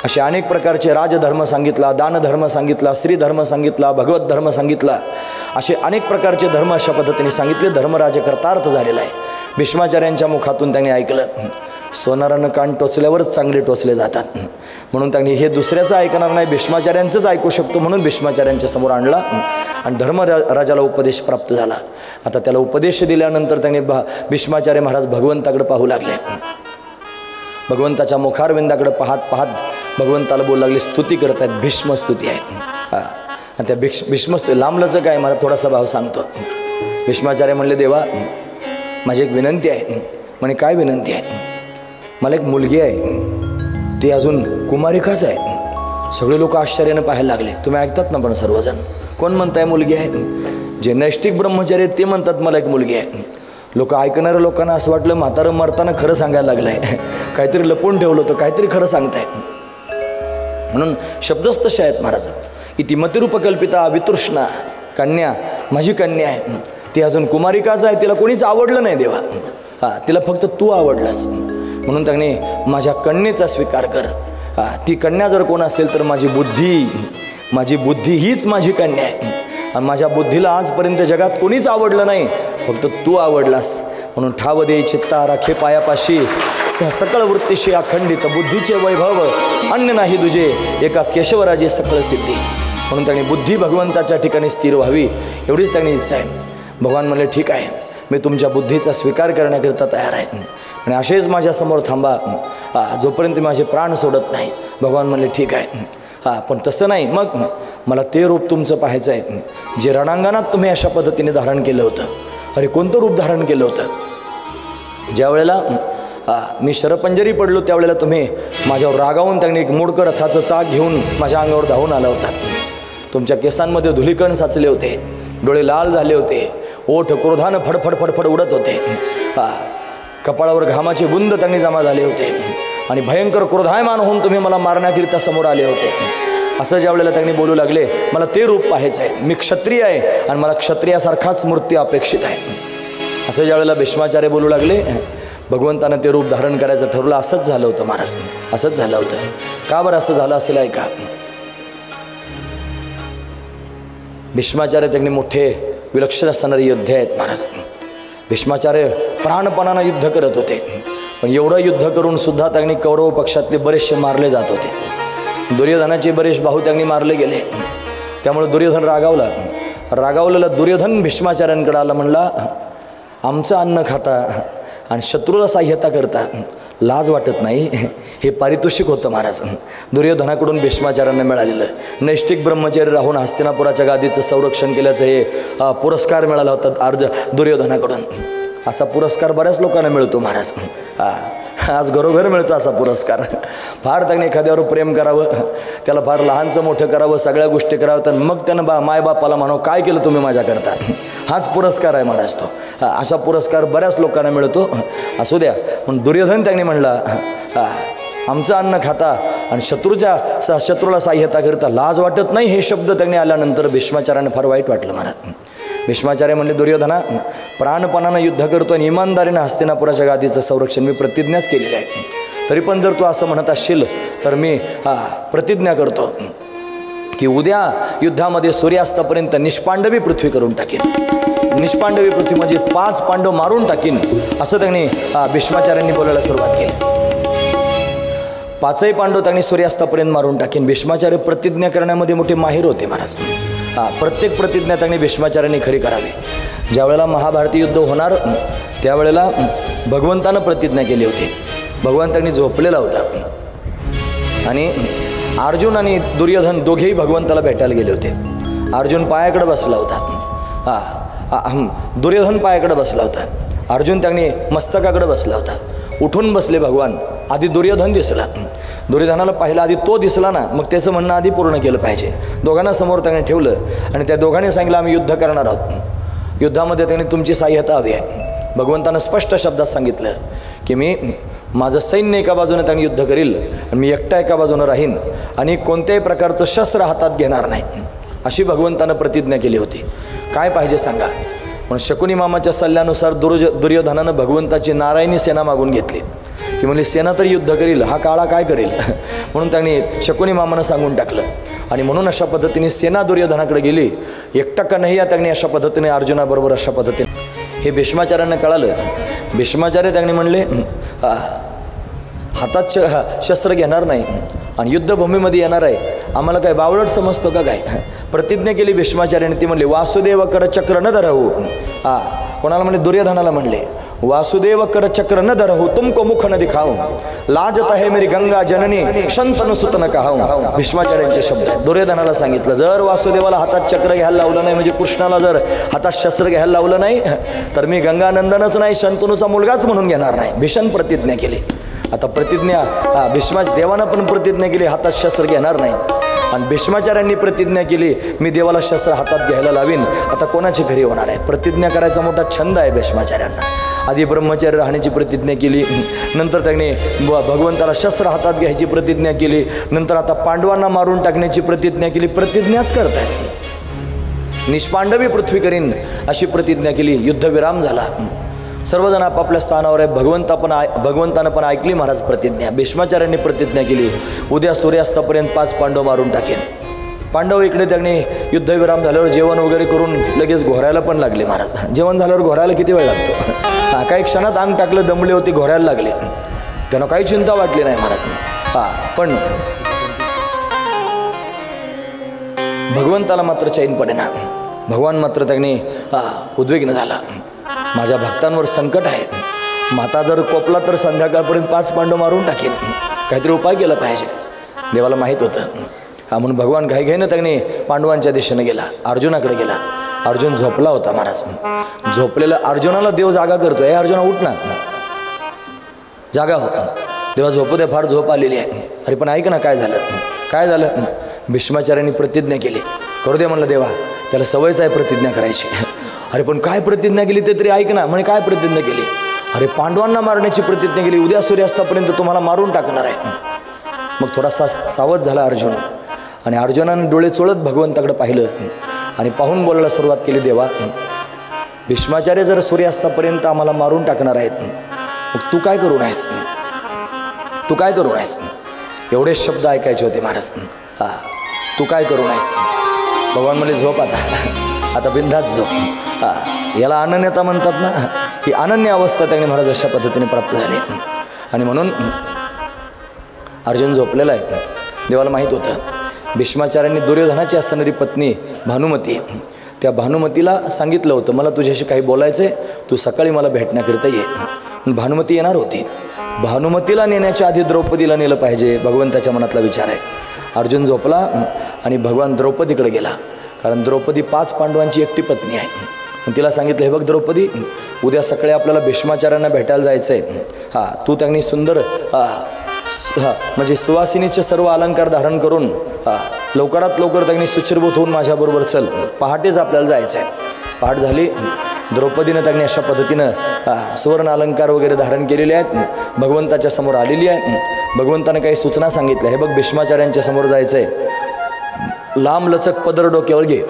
असे अनेक प्रकारचे राजधर्म सांगितला, दानधर्म सांगितला, श्रीधर्म सांगितला, भगवत धर्म सांगितला. असे अनेक प्रकारचे धर्म अशा पद्धतीने सांगितले. धर्मराज कर्तार्थ झालेला आहे. भीष्माचार्यांच्या मुखातून त्यांनी ऐकलं, सोनारानं कान टोचल्यावरच चांगले टोचले जातात, म्हणून त्यांनी हे दुसऱ्याचं ऐकणार नाही, भीष्माचार्यांचंच ऐकू शकतो म्हणून भीष्माचार्यांच्या समोर आणला आणि धर्मराजाला उपदेश प्राप्त झाला. आता त्याला उपदेश दिल्यानंतर त्यांनी भीष्माचार्य महाराज भगवंताकडे पाहू लागले. भगवंताच्या मुखारविंदाकडे पाहत पाहत भगवंताला बोलू लागले, स्तुती करत आहेत, भीष्मस्तुती आहे. आणि त्या भीष्मस्तुती लांबलंचं काय, मला थोडासा भाव सांगतो. भीष्माचार्य म्हणले, देवा माझी एक विनंती आहे. म्हणे, काय विनंती आहे? मला एक मुलगी आहे, ती अजून कुमारिकाच आहे. सगळे लोक आश्चर्यानं पाहायला लागले. तुम्ही ऐकतात ना पण सर्वजण, कोण म्हणताय मुलगी आहे? जे नैष्टिक ब्रह्मचारी ते म्हणतात मला एक मुलगी आहे. लोक ऐकणाऱ्या लोकांना असं वाटलं म्हातारं मरताना खरं सांगायला लागलं आहे, काहीतरी लपून ठेवलं होतं, काहीतरी खरं सांगताय. म्हणून शब्दच तसे आहेत महाराज. इति मतिरूपकल्पिता वितृष्णा, कन्या माझी कन्या आहे, ती अजून कुमारिकाच आहे, तिला कोणीच आवडलं नाही देवा. तिला फक्त तू आवडलास, म्हणून त्यांनी माझ्या कन्येचा स्वीकार कर. ती कन्या जर कोण असेल तर माझी बुद्धी हीच माझी कन्या आहे. आणि माझ्या बुद्धीला आजपर्यंत जगात कोणीच आवडलं नाही, फक्त तू आवडलास. म्हणून ठाव दे चित्ता राखे पायापाशी, सकळ वृत्तीशी अखंडित बुद्धीचे वैभव, अन्य नाही तुझे एका केशवराजे सकळ सिद्धी. म्हणून त्यांनी बुद्धी भगवंताच्या ठिकाणी स्थिर व्हावी एवढीच त्यांनी इच्छा आहे. भगवान म्हणले, ठीक आहे, मी तुमच्या बुद्धीचा स्वीकार करण्याकरिता तयार आहे आणि असेच माझ्यासमोर थांबा जोपर्यंत माझे प्राण सोडत नाही. भगवान म्हणले, ठीक आहे, पण तसं नाही, मग मला ते रूप तुमचं पाहायचं आहे जे रणांगणात तुम्ही अशा पद्धतीने धारण केलं होतं. अरे कोणतं रूप धारण केलं होतं? ज्या वेळेला मी शरपंजरी पडलो त्यावेळेला तुम्ही माझ्यावर रागावून त्यांनी एक मोडकं रथाचं चाक घेऊन माझ्या अंगावर धावून आला होता. तुमच्या केसांमध्ये धुलीकण साचले होते, डोळे लाल झाले होते, ओठ क्रोधानं फडफड फडफड उडत होते, कपाळावर घामाचे बुंद त्यांनी जमा झाले होते आणि भयंकर क्रोधायमान होऊन तुम्ही मला मारण्याकरिता समोर आले होते. असं ज्या वेळेला त्यांनी बोलू लागले, मला ते रूप पाहायचं आहे, मी क्षत्रिय आहे आणि मला क्षत्रियासारखाच मृत्यू अपेक्षित आहे. असं ज्या वेळेला भीष्माचार्य बोलू लागले, भगवंतानं ते रूप धारण करायचं ठरवलं. असंच झालं होतं महाराज, असंच झालं होतं. का बरं असं झालं असेल ऐका. भीष्माचार्य त्यांनी मोठे विलक्षण असणारे योद्धे आहेत महाराज. भीष्माचार्य प्राणपणानं युद्ध करत होते, पण एवढं युद्ध करून सुद्धा त्यांनी कौरव पक्षातले बरेचसे मारले जात होते. दुर्योधनाचे बरेच भाऊ त्यांनी मारले गेले. त्यामुळे दुर्योधन रागावलेला दुर्योधन भीष्माचार्यांकडे आला, म्हणला, आमचं अन्न खाता आणि शत्रूला सहाय्यता करता लाज वाटत नाही? हे पारितोषिक होतं महाराज दुर्योधनाकडून भीष्माचार्यांना मिळालेलं. नैष्टिक ब्रह्मचारी राहून हस्तिनापुराच्या गादीचं संरक्षण केल्याचं हे पुरस्कार मिळाला होता दुर्योधनाकडून. असा पुरस्कार बऱ्याच लोकांना मिळतो महाराज. आज घरोघर मिळतो असा पुरस्कार. फार त्यांनी एखाद्यावर प्रेम करावं, त्याला फार लहानचं मोठं करावं, सगळ्या गोष्टी करावं, तर मग त्यानं मायबापाला म्हणावं, काय केलं तुम्ही माझ्याकरता? हाच पुरस्कार आहे महाराज तो. असा पुरस्कार बऱ्याच लोकांना मिळतो. असू द्या. पण दुर्योधन त्यांनी म्हणला, आमचं अन्न खाता आणि शत्रूला सहाय्यता करता लाज वाटत नाही? हे शब्द त्यांनी आल्यानंतर भीष्माचार्यांना फार वाईट वाटलं महाराज. भीष्माचार्य म्हणले, दुर्योधना, प्राणपणानं युद्ध करतो आणि इमानदारीनं हस्तिनापुराच्या गादीचं संरक्षण मी प्रतिज्ञाच केलेली आहे. तरी पण जर तू असं म्हणत असशील तर मी प्रतिज्ञा करतो की उद्या युद्धामध्ये सूर्यास्तापर्यंत निष्पांडवी पृथ्वी करून टाकीन. निष्पांडवी पृथ्वी म्हणजे 5 पांडव मारून टाकीन, असं त्यांनी भीष्माचार्यांनी बोलायला सुरुवात केली. 5ही पांडव त्यांनी सूर्यास्तापर्यंत मारून टाकीन. भीष्माचार्य प्रतिज्ञा करण्यामध्ये मोठे माहिर होते महाराज. प्रत्येक प्रतिज्ञा त्यांनी भीष्माचार्यांनी खरी करावी. ज्या वेळेला महाभारती युद्ध होणार त्यावेळेला भगवंतानं प्रतिज्ञा केली होती. भगवंतांनी झोपलेला होता आणि अर्जुन आणि दुर्योधन दोघेही भगवंताला भेटायला गेले होते. अर्जुन पायाकडे बसला होता, दुर्योधन पायाकडे बसला होता, अर्जुन त्यांनी मस्तकाकडे बसला होता. उठून बसले भगवान. आधी दुर्योधन दिसला, दुर्योधनाला पाहिला, आधी तो दिसला ना, मग त्याचं म्हणणं आधी पूर्ण केलं पाहिजे. दोघांना समोर त्यांनी ठेवलं आणि त्या दोघांनी सांगितलं, आम्ही युद्ध करणार आहोत, युद्धामध्ये त्यांनी तुमची सहाय्यता हवी आहे. भगवंतानं स्पष्ट शब्दात सांगितलं की मी माझं सैन्य एका बाजूने त्यांनी युद्ध करील आणि मी एकटा एका बाजूने राहीन आणि कोणत्याही प्रकारचं शस्त्र हातात घेणार नाही, अशी भगवंतानं प्रतिज्ञा केली होती. काय पाहिजे सांगा. म्हणून शकुनी मामाच्या सल्ल्यानुसार दुर्योधनानं भगवंताची नारायणी सेना मागून घेतली. ती म्हणली सेना तरी युद्ध करील, हा काळा काय करेल. म्हणून त्यांनी शकुनी मामानं सांगून टाकलं आणि म्हणून अशा पद्धतीने सेना दुर्योधनाकडे गेली. एकटा का नाही त्यांनी अशा पद्धतीने अर्जुनाबरोबर अशा पद्धतीने हे भीष्माचार्यांना कळालं. भीष्माचार्य त्यांनी म्हणले हातात शस्त्र घेणार नाही आणि युद्धभूमीमध्ये येणार आहे, आम्हाला काय बावळट समजतो का काय. प्रतिज्ञा केली भीष्माचार्याने. ती म्हणले वासुदेव कर चक्र न धरहू. कोणाला म्हणले, दुर्योधनाला म्हणले वासुदेव कर चक्र न धरहू तुमको मुख न दिखाऊ लाजत आहे मेरी गंगा जननी शंतनु सुत न कहाऊ. भीष्माचार्यांचे शब्द आहेत. दुर्योधनाला सांगितलं जर वासुदेवाला हातात चक्र घ्यायला लावलं नाही, म्हणजे कृष्णाला जर हातात शस्त्र घ्यायला लावलं नाही, तर मी गंगानंदनच नाही शंतनूचा मुलगाच म्हणून घेणार नाही. भीषण प्रतिज्ञा केली. आता प्रतिज्ञा देवानं पण प्रतिज्ञा केली हातात शस्त्र घेणार नाही आणि भीष्माचार्यांनी प्रतिज्ञा केली मी देवाला शस्त्र हातात घ्यायला लावीन. आता कोणाची खरी होणार आहे. प्रतिज्ञा करायचा मोठा छंद आहे भीष्माचार्यांना. आधी ब्रह्मचार्य राहण्याची प्रतिज्ञा केली, नंतर त्यांनी भगवंताला शस्त्र हातात घ्यायची प्रतिज्ञा केली, नंतर आता पांडवांना मारून टाकण्याची प्रतिज्ञा केली. प्रतिज्ञाच करतात. निष्पांडवी पृथ्वी करीन अशी प्रतिज्ञा केली. युद्धविराम झाला. सर्वजण आपापल्या स्थानावर आहे. भगवंतानं पण ऐकली महाराज प्रतिज्ञा. भीष्माचार्यांनी प्रतिज्ञा केली उद्या सूर्यास्तापर्यंत 5 पांडव मारून टाकेन. पांडव इकडे त्यांनी युद्धविराम झाल्यावर जेवण वगैरे करून लगेच घोरायला पण लागले महाराज. जेवण झाल्यावर घोरायला किती वेळ लागतो. काही क्षणात अंग टाकलं, दमले होते, घोरायला लागले. त्यांना काही चिंता वाटली नाही महाराज. पण भगवंताला मात्र चैन पडेना. भगवान मात्र त्यांनी उद्विग्न झाला. माझ्या भक्तांवर संकट आहे. माता जर कोपला तर संध्याकाळपर्यंत 5 पांडव मारून टाकेन. काहीतरी उपाय केला पाहिजे. देवाला माहीत होतं. म्हणून भगवान घाईघाईनं त्यांनी पांडवांच्या दिशेने गेला. अर्जुनाकडे गेला. अर्जुन झोपला होता महाराज. झोपलेला अर्जुनाला देव जागा करतो. हे अर्जुना उठ ना, जागा हो. देवा झोपू दे, फार झोप आलेली आहे. अरे पण ऐक ना, काय झालं. भीष्माचार्यांनी प्रतिज्ञा केली. करू दे म्हणलं देवा, त्याला सवयच आहे प्रतिज्ञा करायची. अरे पण काय प्रतिज्ञा केली ते तरी ऐक ना. म्हणे काय प्रतिज्ञा केली. अरे पांडवांना मारण्याची प्रतिज्ञा केली. उद्या सूर्यास्तापर्यंत तुम्हाला मारून टाकणार आहे. मग थोडासा सावध झाला अर्जुन आणि अर्जुनाने डोळे चोळत भगवंताकडे पाहिलं आणि पाहून बोलायला सुरुवात केली. देवा, भीष्माचार्य जर सूर्यास्तापर्यंत आम्हाला मारून टाकणार आहेत, मग तू काय करू नाहीस. एवढे शब्द ऐकायचे होते महाराज. तू काय करू नाहीस. भगवान म्हणले झोप आता बिनधास्त झोप. याला अनन्यता म्हणतात ना. ही अनन्य अवस्था त्यांनी महाराज अशा पद्धतीने प्राप्त झाली. आणि म्हणून अर्जुन झोपलेला आहे. देवाला माहीत होतं. भीष्माचार्यांनी दुर्योधनाची असणारी पत्नी भानुमती, त्या भानुमतीला सांगितलं होतं मला तुझ्याशी काही बोलायचं आहे, तू सकाळी मला भेटण्याकरिता ये. भानुमती येणार होती. भानुमतीला नेण्याच्या आधी द्रौपदीला नेलं पाहिजे, भगवंताच्या मनातला विचार आहे. अर्जुन झोपला आणि भगवान द्रौपदीकडे गेला. कारण द्रौपदी 5 पांडवांची एकटी पत्नी आहे. तिला सांगितलं हे बघ द्रौपदी, उद्या सकाळी आपल्याला भीष्माचार्यांना भेटायला जायचं आहे. तू त्यांनी सुंदर म्हणजे सुवासिनीचे सर्व अलंकार धारण करून लवकरात लवकर त्यांनी सुचिरभूत होऊन माझ्याबरोबर चल, पहाटेच आपल्याला जायचं आहे. पहाट झाली. द्रौपदीनं त्यांनी अशा पद्धतीनं सुवर्ण अलंकार वगैरे धारण केलेले आहेत. भगवंताच्या समोर आलेली आहे. भगवंतानं काही सूचना सांगितल्या. हे बघ भीष्माचार्यांच्या समोर जायचं आहे, लांब लचक पदर डोक्यावर घे.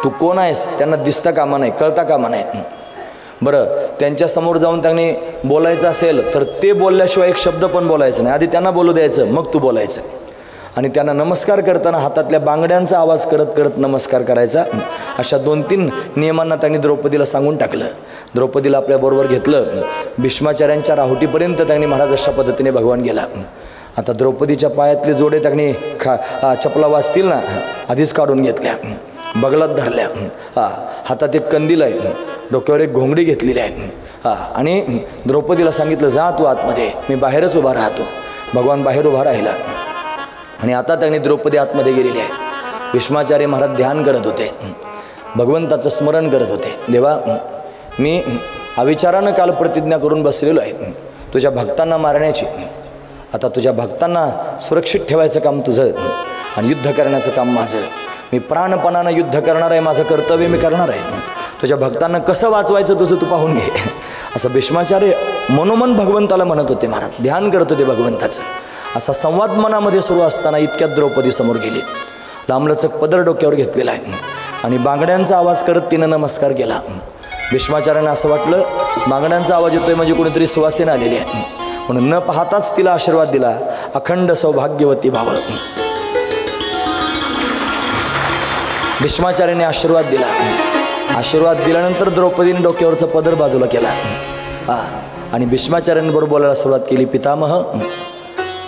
तू कोण आहेस त्यांना दिसता कामा नाही, कळता कामा नाही. बरं, त्यांच्यासमोर जाऊन त्यांनी बोलायचं असेल तर ते बोलल्याशिवाय एक शब्द पण बोलायचं नाही. आधी त्यांना बोलू द्यायचं, मग तू बोलायचं. आणि त्यांना नमस्कार करताना हातातल्या बांगड्यांचा आवाज करत करत नमस्कार करायचा. अशा 2-3 नियमांना त्यांनी द्रौपदीला सांगून टाकलं. द्रौपदीला आपल्याबरोबर घेतलं. भीष्माचार्यांच्या राहुटीपर्यंत त्यांनी महाराज अशा पद्धतीने भगवान गेला. आता द्रौपदीच्या पायातले जोडे त्यांनी चपला वाजतील ना, आधीच काढून घेतल्या, बगलात धरल्या. हातात एक कंदील आहे, डोक्यावर एक घोंगडी घेतलेली आहे. आणि द्रौपदीला सांगितलं जा तू आतमध्ये, मी बाहेरच उभा राहतो. भगवान बाहेर उभा राहिला. आणि आता त्यांनी द्रौपदी आतमध्ये गेलेली आहे. भीष्माचार्य महाराज ध्यान करत होते, भगवंताचं स्मरण करत होते. देवा, मी अविचारानं काल प्रतिज्ञा करून बसलेलो आहे तुझ्या भक्तांना मारण्याची. आता तुझ्या भक्तांना सुरक्षित ठेवायचं काम तुझं आणि युद्ध करण्याचं काम माझं. मी प्राणपणानं युद्ध करणार आहे, माझं कर्तव्य मी करणार आहे. तुझ्या भक्तांना कसं वाचवायचं तुझं तू पाहून घे. असं भीष्माचार्य मनोमन भगवंताला म्हणत होते महाराज, ध्यान करत होते भगवंताचं. असा संवाद मनामध्ये सुरू असताना इतक्यात द्रौपदी समोर गेली. लांबलचक पदर डोक्यावर घेतलेला आहे आणि बांगड्यांचा आवाज करत तिनं नमस्कार केला. भीष्माचार्यांना असं वाटलं बांगड्यांचा आवाज येतोय म्हणजे कोणीतरी सुवासीन आलेली आहे, म्हणून न पाहताच तिला आशीर्वाद दिला, अखंड सौभाग्यवती भाव. भीष्माचार्याने आशीर्वाद दिला. आशीर्वाद दिल्यानंतर द्रौपदीने डोक्यावरचा पदर बाजूला केला आणि भीष्माचार्यांबरोबर बोलायला सुरुवात केली. पितामह,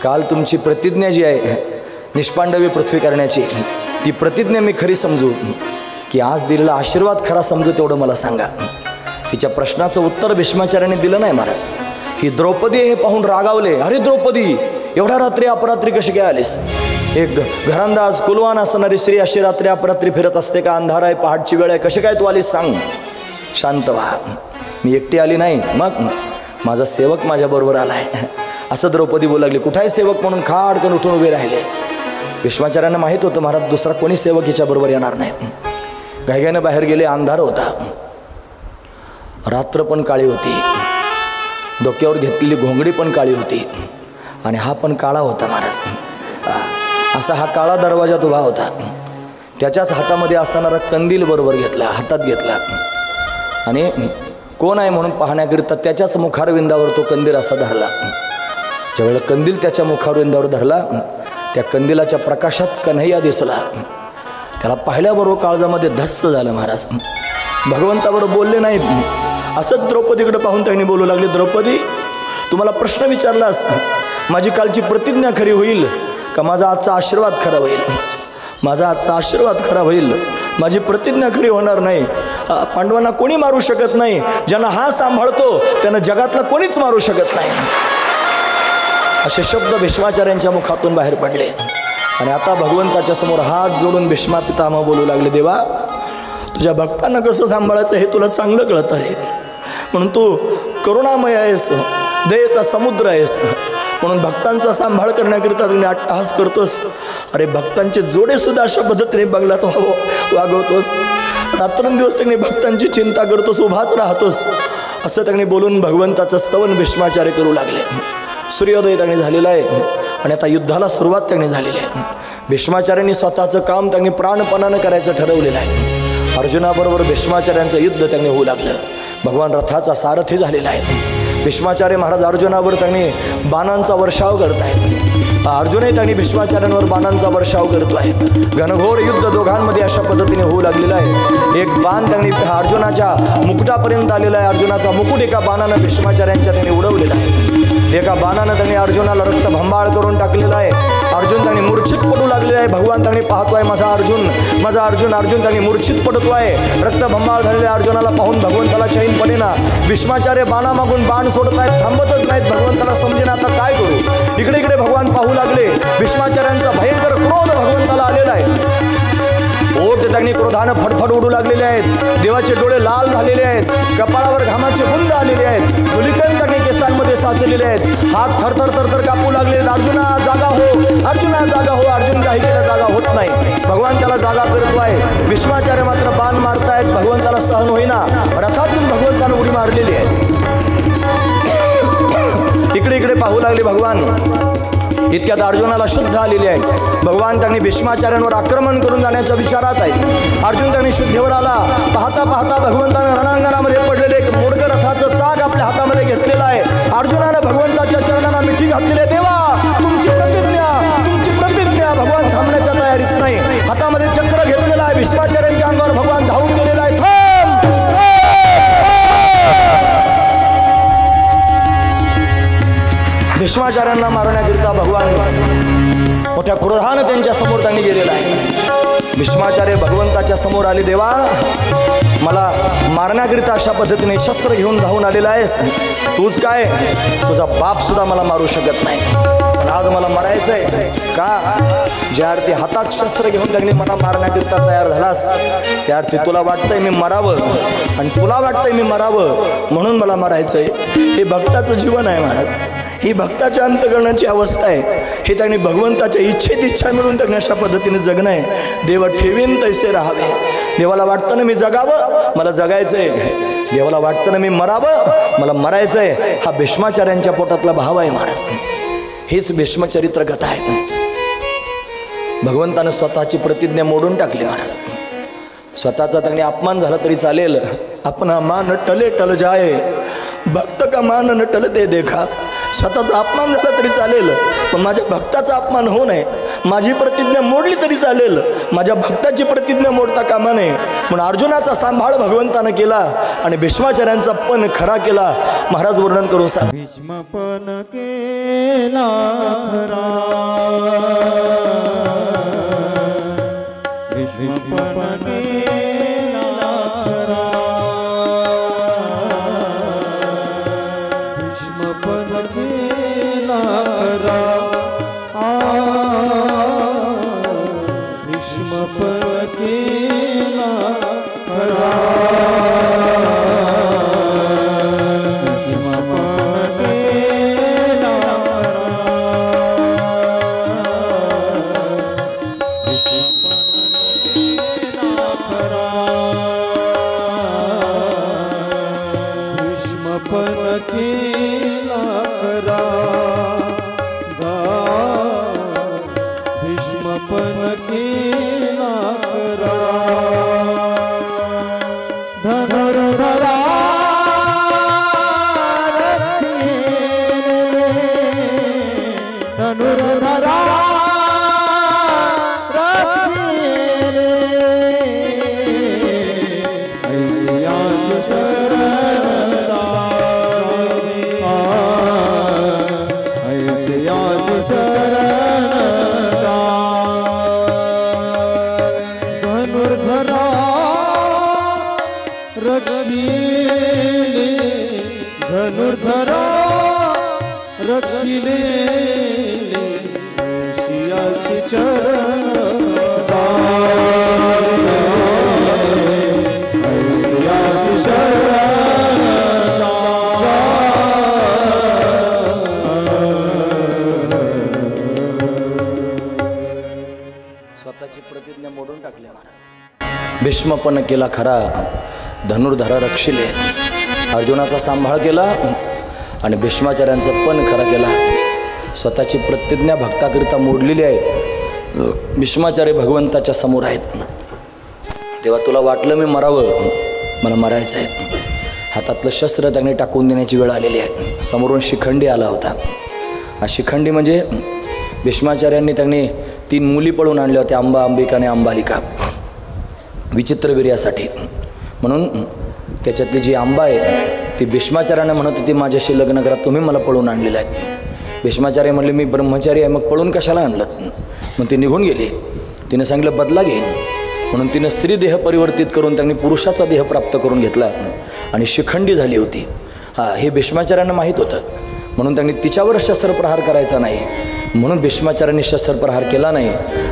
काल तुमची प्रतिज्ञा जी आहे निष्पांडवी पृथ्वी करण्याची, ती प्रतिज्ञा मी खरी समजू की आज दिलेला आशीर्वाद खरा समजू, तेवढं मला सांगा. तिच्या प्रश्नाचं उत्तर भीष्माचार्याने दिलं नाही महाराज. ही द्रौपदी हे पाहून रागावले. अरे द्रौपदी, एवढ्या रात्री अपरात्री कशी काय आलीस? एक घरांदाज कुलवान असणारी स्त्री अशी रात्री अपरात्री फिरत असते का? अंधार आहे, पहाटची वेळ आहे, कशी काय तू आलीस सांग. शांत व्हा, मी एकटी आली नाही, मग माझा सेवक माझ्याबरोबर आला आहे असं द्रौपदी बोलू लागली. कुठे आहे सेवक म्हणून खाडकन उठून उभे राहिले. भीष्माचार्यांना माहीत होतं महाराज दुसरा कोणी सेवक हिच्याबरोबर येणार नाही. घाईघाईनं बाहेर गेले. अंधार होता, रात्र पण काळी होती, डोक्यावर घेतलेली घोंगडी पण काळी होती आणि हा पण काळा होता महाराज. असा हा काळा दरवाजात उभा होता. त्याच्याच हातामध्ये असणारा कंदील बरोबर घेतला, हातात घेतला आणि कोण आहे म्हणून पाहण्याकरिता त्याच्याच मुखारविंदावर तो कंदील असा धरला. ज्यावेळेला कंदील त्याच्या मुखारविंदावर धरला, त्या कंदिलाच्या प्रकाशात कन्हैया दिसला. त्याला पाहिल्याबरोबर काळजामध्ये धस्स झालं महाराज. भगवंताबरोबर बोलले नाहीत. असंच द्रौपदीकडे पाहून त्यांनी बोलू लागले, द्रौपदी, तुम्हाला प्रश्न विचारलास, माझी कालची प्रतिज्ञा खरी होईल का माझा आजचा आशीर्वाद खरा होईल? माझा आजचा आशीर्वाद खरा होईल, माझी प्रतिज्ञा खरी होणार नाही. पांडवांना कोणी मारू शकत नाही. ज्यांना हा सांभाळतो त्यांना जगातला कोणीच मारू शकत नाही. असे शब्द भीष्माचार्यांच्या मुखातून बाहेर पडले आणि आता भगवंताच्या समोर हात जोडून भीष्मा पितामह बोलू लागले, देवा, तुझ्या भक्तांना कसं सांभाळायचं हे तुला चांगलं कळतं रे. म्हणून तू करुणामय आहेस, दयेचा समुद्र आहेस, म्हणून भक्तांचा सांभाळ करण्याकरिता तुम्ही अट्टहास करतोस. अरे भक्तांचे जोडे सुद्धा अशा पद्धतीने बंगल्यात वागवतोस, रात्रंदिवस त्यांनी भक्तांची चिंता करतोस, उभाच राहतोस. असं त्यांनी बोलून भगवंताचं स्तवन भीष्माचार्य करू लागले. सूर्योदय त्यांनी झालेला आहे आणि आता युद्धाला सुरुवात त्यांनी झालेली आहे. भीष्माचार्यांनी स्वतःचं काम त्यांनी प्राणपणानं करायचं ठरवलेलं आहे. अर्जुनाबरोबर भीष्माचार्यांचं युद्ध त्यांनी होऊ लागलं. भगवान रथाचा सारथी झालेला आहे. भीष्माचार्य महाराज अर्जुनावर त्यांनी बाणांचा वर्षाव करत आहेत. अर्जुनही त्यांनी भीष्माचार्यांवर बाणांचा वर्षाव करतो आहे. घनघोर युद्ध दोघांमध्ये अशा पद्धतीने होऊ लागलेलं आहे. एक बाण त्यांनी अर्जुनाच्या मुकुटापर्यंत आलेला आहे. अर्जुनाचा मुकुट एका बाणानं भीष्माचार्यांच्या त्यांनी उडवलेला आहे. एका बाणानं त्यांनी अर्जुनाला रक्तभंबाळ करून टाकलेला आहे. अर्जुन त्यांनी मूर्छित पडू लागलेला आहे. भगवान त्यांनी पाहतोय माझा अर्जुन, माझा अर्जुन. अर्जुन त्यांनी मूर्छित पडतो आहे. रक्तभंबाळ झालेल्या अर्जुनाला पाहून भगवंताला चैन पडेना. भीष्माचार्य बाणामागून बाण सोडत आहेत, थांबतच नाहीत. भगवंताला समजेना आता काय करू. इकडे इकडे भगवान पाहू लागले. भीष्माचार्यांचा भयंकर क्रोध भगवंताला आलेला आहे. ओठ त्यांनी क्रोधानं फडफड उडू लागलेले आहेत. देवाचे डोळे लाल झालेले आहेत. कपाळावर घामाचे बुंद आलेले आहेत. धुलिकण त्यांनी केसांमध्ये साचलेले आहेत. हात थरथर थरथर कापू लागले. अर्जुना जागा हो, अर्जुना जागा हो. अर्जुन काही केला जागा होत नाही. भगवान त्याला जागा करतोय. भीष्माचार्य मात्र बाण मारतायत. भगवंताला सहन होईना. रथातून भगवंतानं उडी मारलेली आहे. इकडे इकडे पाहू लागले भगवान. इतक्यात अर्जुनाला शुद्ध आलेली आहे. भगवान त्यांनी भीष्माचार्यांवर आक्रमण करून जाण्याच्या विचारात आहेत. अर्जुन त्यांनी शुद्धीवर आला. पाहता पाहता भगवंतानं रणांगणामध्ये पडलेले एक मोडकं रथाचं चाक आपल्या हातामध्ये घेतलेलं आहे. अर्जुनानं भगवंताच्या चरणांना मिठी घातलेली आहे. देवा, तुमची प्रतिज्ञा, तुमची प्रतिज्ञा. भगवान थांबण्याच्या तयारीत नाही. हातामध्ये चक्र घेतलेलं आहे. भीष्माचार्यांच्या अंगावर भगवान धावून गेलेला आहे. भीष्माचार्यांना मारण्याकरिता भगवान मोठ्या क्रोधानं त्यांच्या समोर त्यांनी गेलेला आहे. भीष्माचार्य भगवंताच्या समोर आले. देवा, मला मारण्याकरिता अशा पद्धतीने शस्त्र घेऊन धावून आलेला आहेस. तूच काय, तुझा बाप सुद्धा मला मारू शकत नाही. पण आज मला मारायचंय का? ज्या अर्थी हातात शस्त्र घेऊन त्यांनी मला मारण्याकरिता तयार झालास, त्या अर्थी तुला वाटतंय मी मरावं आणि तुला वाटतंय मी मरावं म्हणून मला मारायचंय. हे भक्ताचं जीवन आहे महाराज. ही भक्ताच्या अंतकरणाची अवस्था आहे. हे त्यांनी भगवंताच्या इच्छेत इच्छा मिळून त्यांनी अशा पद्धतीने जगणं आहे. देव ठेवीन तैसे राहावे. देवाला वाटतं ना मी जगावं, मला जगायचंय. देवाला वाटतं ना मी मरावं, मला मरायचं आहे, हा भीष्माचार्यांच्या पोटातला भाव आहे महाराज. हेच भीष्मचरित्र कथा आहे. भगवंतानं स्वतःची प्रतिज्ञा मोडून टाकली महाराज. स्वतःचा त्यांनी अपमान झाला तरी चालेल, अपना मान टले टल जाए, भक्त का मान न टलते देखा. स्वतःचा अपमान झाला तरी चालेल, पण माझ्या भक्ताचा अपमान होऊ नये. माझी प्रतिज्ञा मोडली तरी चालेल, माझ्या भक्ताची प्रतिज्ञा मोडता कामा नये. म्हणून अर्जुनाचा सांभाळ भगवंतानं केला आणि भीष्माचार्यांचा पण खरा केला. महाराज वर्णन करून सांग. भीष्म पण केला खरा, भीष्म पण केला खरा, भीष्म पण केला खरा, भीष्म पण केला खरा, भीष्म पण केला खरा, भीष्म पण केला खरा, भीष्म पण केला खरा, धनुर्धरा धनुर्धरा धनुर्धरा रक्षिले शियासी चरण शियासी शरण स्वतःची प्रतिज्ञा मोडून टाकली महाराज. भीष्म पण केला खरा, धनुर्धरा रक्षिले, अर्जुनाचा सांभाळ केला आणि भीष्माचार्यांचं पण खरा केला. स्वतःची प्रतिज्ञा भक्ताकरिता मोडलेली आहे. भीष्माचार्य भगवंताच्या समोर आहेत. तेव्हा तुला वाटलं मी मरावं, मला मरायचं आहे. हातातलं शस्त्र त्यांनी टाकून देण्याची वेळ आलेली आहे. समोरून शिखंडी आला होता. हा शिखंडी म्हणजे भीष्माचार्यांनी त्यांनी 3 मुली पळून आणल्या होत्या, अंबा, अंबिका आणि अंबालिका, विचित्रवीर्यासाठी. म्हणून त्याच्यातली जी आंबा आहे ती भीष्माचार्याने म्हणत होती माझ्याशी लग्न करा, तुम्ही मला पळून आणलेलं आहे. भीष्माचार्य म्हणले मी ब्रह्मचारी आहे, मग पळून कशाला आणलं. मग ती निघून गेली. तिने सांगितलं बदला घेईन. म्हणून तिनं स्त्री देह परिवर्तित करून त्यांनी पुरुषाचा देह प्राप्त करून घेतला आणि शिखंडी झाली होती. हे भीष्माचार्यांना माहीत होतं. म्हणून त्यांनी तिच्यावर शस्त्रप्रहार करायचा नाही, म्हणून भीष्माचार्यांनी शस्त्रप्रहार केला नाही.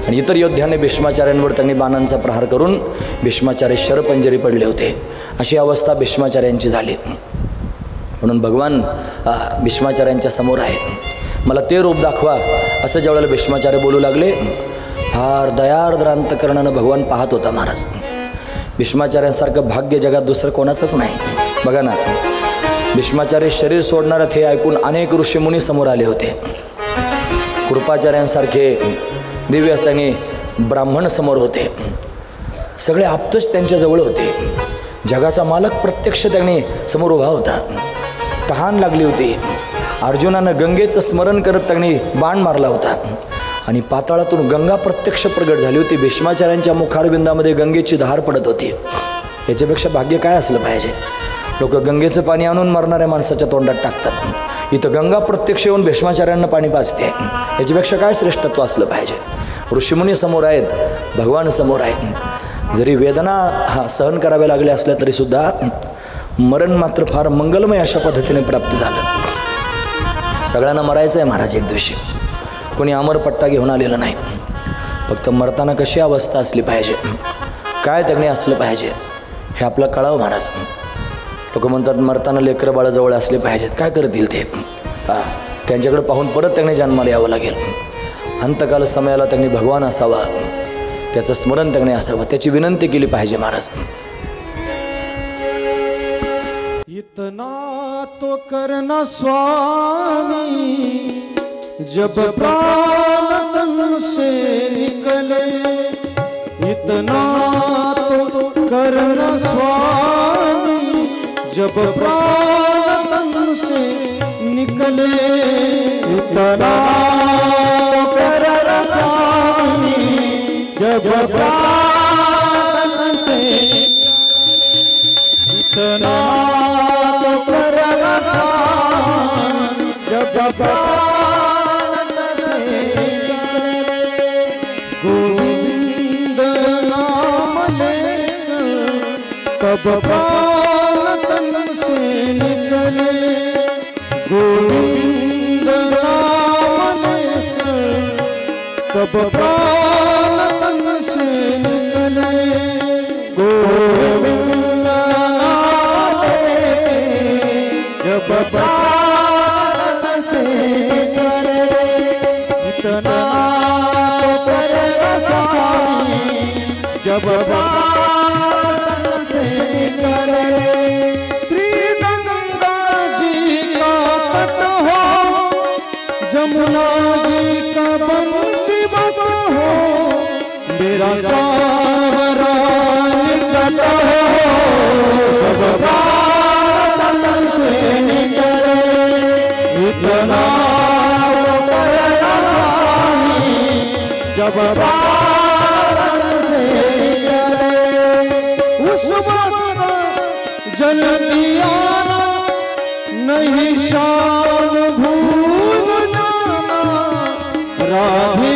आणि इतर योद्ध्याने भीष्माचार्यांवर त्यांनी बाणांचा प्रहार करून भीष्माचार्य शरपंजरी पडले होते. अशी अवस्था भीष्माचार्यांची झाली. म्हणून भगवान भीष्माचार्यांच्या समोर आहे. मला ते रूप दाखवा असं ज्यावेळेला भीष्माचार्य बोलू लागले, फार दयार्द्र अंतकरणानं भगवान पाहत होता महाराज. भीष्माचार्यांसारखं भाग्य जगात दुसरं कोणाचंच नाही. बघा ना, भीष्माचार्य शरीर सोडणारं हे ऐकून अनेक ऋषीमुनी समोर आले होते. कृपाचार्यांसारखे दिव्य त्यांनी ब्राह्मण समोर होते. सगळे आप्तच त्यांच्याजवळ होते. जगाचा मालक प्रत्यक्ष त्यांनी समोर उभा होता. तहान लागली होती. अर्जुनानं गंगेचं स्मरण करत त्यांनी बाण मारला होता आणि पाताळातून गंगा प्रत्यक्ष प्रगट झाली होती. भीष्माचार्यांच्या मुखारबिंदामध्ये गंगेची धार पडत होती. याच्यापेक्षा भाग्य काय असलं पाहिजे. लोक गंगेचं पाणी आणून मरणाऱ्या माणसाच्या तोंडात टाकतात. इथं गंगा प्रत्यक्ष येऊन भीष्माचार्यांना पाणी पाजते. याच्यापेक्षा काय श्रेष्ठत्व असलं पाहिजे. ऋषीमुनी समोर आहेत, भगवान समोर आहेत. जरी वेदना सहन कराव्या लागल्या असल्या तरीसुद्धा मरण मात्र फार मंगलमय अशा पद्धतीने प्राप्त झालं. सगळ्यांना मरायचं आहे महाराज एक दिवशी. कोणी अमरपट्टा घेऊन आलेलं नाही. फक्त मरताना कशी अवस्था असली पाहिजे, काय त्यांनी असलं पाहिजे हे आपलं कळावं महाराज. लोक म्हणतात मरताना लेकरं बाळाजवळ असले पाहिजेत. काय करतील ते? त्यांच्याकडे पाहून परत त्यांनी जन्माला यावं लागेल. अंतकाल समयाला त्यांनी भगवान असावा, त्याचं स्मरण त्यांनी असावं, त्याची विनंती केली पाहिजे महाराज. इतना तो करना स्वामी जब प्राण तन से निकले, इतना तो करना स्वामी जब प्राण तन से निकले, इतना तो करना स्वामी जब प्राण से, इतना तो करना स्वामी जब प्राण से निकले, गोविंद नाम लेकर कब प्राण तन से निकले, गोविंद नाम लेकर तब प्राण तन से निकले, गोविंद नाम लेकर जब प्राण से निकले, इतना तो करना स्वामी जब प्राण से निकले। श्री गंगा जी का तट हो, जमुना जी का बंसी बट हो, मेरा सारा निकट हो, जब प्राण से निकले, इतना करना स्वामी जब प्राण से निकले। उस वक्त जल दिया नहीं शान भूल जाना, राधे